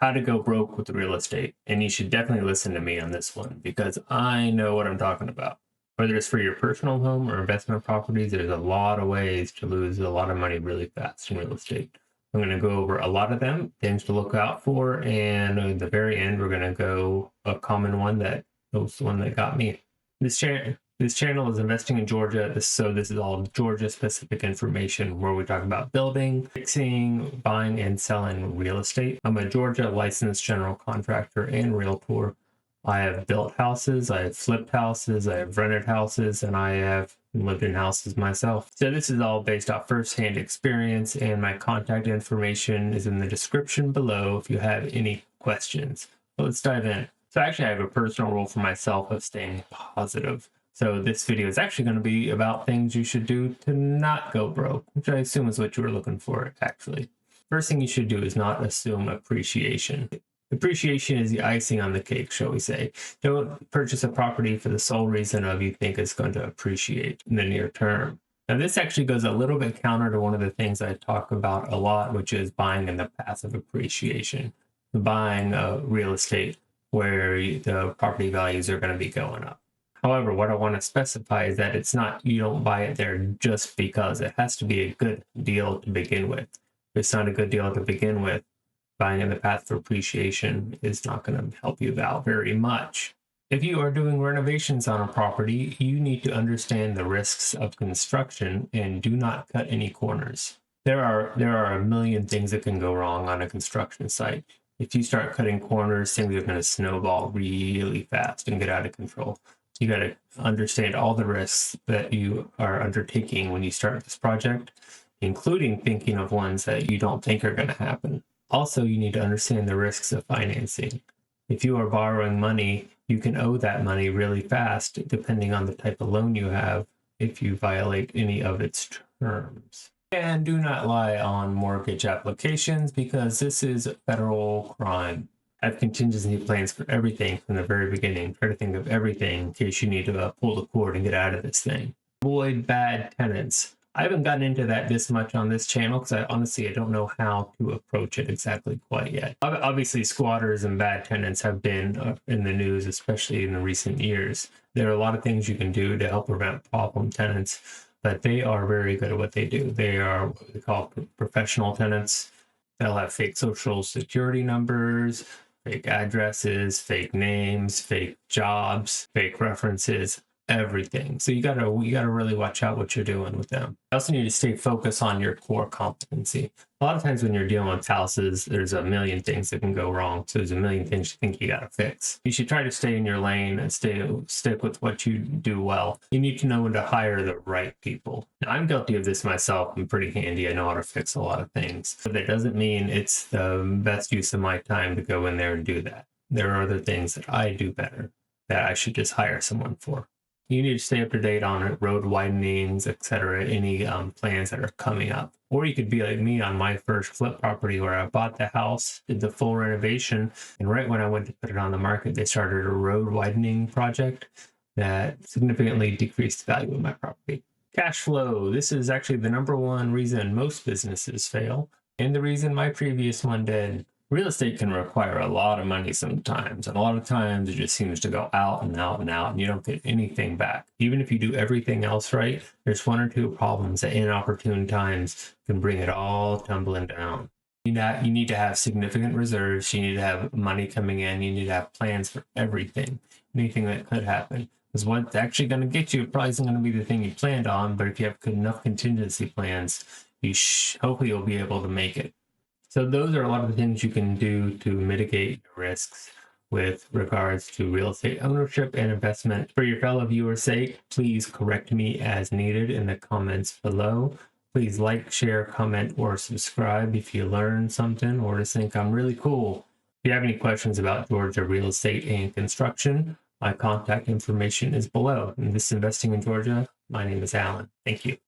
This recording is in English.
how to go broke with real estate. And you should definitely listen to me on this one because I know what I'm talking about. Whether it's for your personal home or investment properties, there's a lot of ways to lose a lot of money really fast in real estate. I'm going to go over a lot of them, things to look out for, and at the very end, we're going to go a common one that was the one that got me. This channel is Investing in Georgia, so this is all Georgia-specific information where we talk about building, fixing, buying, and selling real estate. I'm a Georgia licensed general contractor and realtor. I have built houses, I have flipped houses, I have rented houses, and I have lived in houses myself. So this is all based off firsthand experience, and my contact information is in the description below if you have any questions. So let's dive in. So actually I have a personal rule for myself of staying positive. So this video is actually going to be about things you should do to not go broke, which I assume is what you were looking for, actually. First thing you should do is not assume appreciation. Appreciation is the icing on the cake, shall we say. Don't purchase a property for the sole reason of you think it's going to appreciate in the near term. Now, this actually goes a little bit counter to one of the things I talk about a lot, which is buying in the passive appreciation. Buying real estate where the property values are going to be going up. However, what I want to specify is that it's not, you don't buy it there just because. It has to be a good deal to begin with. If it's not a good deal to begin with, buying in the path of appreciation is not going to help you out very much. If you are doing renovations on a property, you need to understand the risks of construction and do not cut any corners. There are a million things that can go wrong on a construction site. If you start cutting corners, things are going to snowball really fast and get out of control. You got to understand all the risks that you are undertaking when you start this project, including thinking of ones that you don't think are going to happen. Also, you need to understand the risks of financing. If you are borrowing money, you can owe that money really fast, depending on the type of loan you have, if you violate any of its terms. And do not lie on mortgage applications because this is a federal crime. Have contingency plans for everything from the very beginning. Try to think of everything in case you need to pull the cord and get out of this thing. Avoid bad tenants. I haven't gotten into that this much on this channel because I don't know how to approach it exactly quite yet. Obviously, squatters and bad tenants have been in the news, especially in the recent years. There are a lot of things you can do to help prevent problem tenants, but they are very good at what they do. They are what they call professional tenants. They'll have fake social security numbers, fake addresses, fake names, fake jobs, fake references, everything. So you gotta really watch out what you're doing with them. You also need to stay focused on your core competency. A lot of times when you're dealing with houses, there's a million things that can go wrong. So there's a million things you think you gotta fix. You should try to stay in your lane and stick with what you do well. You need to know when to hire the right people. Now, I'm guilty of this myself. I'm pretty handy. I know how to fix a lot of things. But that doesn't mean it's the best use of my time to go in there and do that. There are other things that I do better that I should just hire someone for. You need to stay up to date on road widenings, etc., any plans that are coming up. Or you could be like me on my first flip property where I bought the house, did the full renovation, and right when I went to put it on the market, they started a road widening project that significantly decreased the value of my property. Cash flow. This is actually the #1 reason most businesses fail, and the reason my previous one did. Real estate can require a lot of money sometimes, and a lot of times it just seems to go out and out and out, and you don't get anything back. Even if you do everything else right, there's one or two problems that inopportune times can bring it all tumbling down. You need to have significant reserves, you need to have money coming in, you need to have plans for everything, anything that could happen. Because what's actually going to get you probably isn't going to be the thing you planned on, but if you have enough contingency plans, hopefully you'll be able to make it. So those are a lot of the things you can do to mitigate risks with regards to real estate ownership and investment. For your fellow viewers' sake, please correct me as needed in the comments below. Please like, share, comment, or subscribe if you learned something or just think I'm really cool. If you have any questions about Georgia real estate and construction, my contact information is below. And this is Investing in Georgia. My name is Alan. Thank you.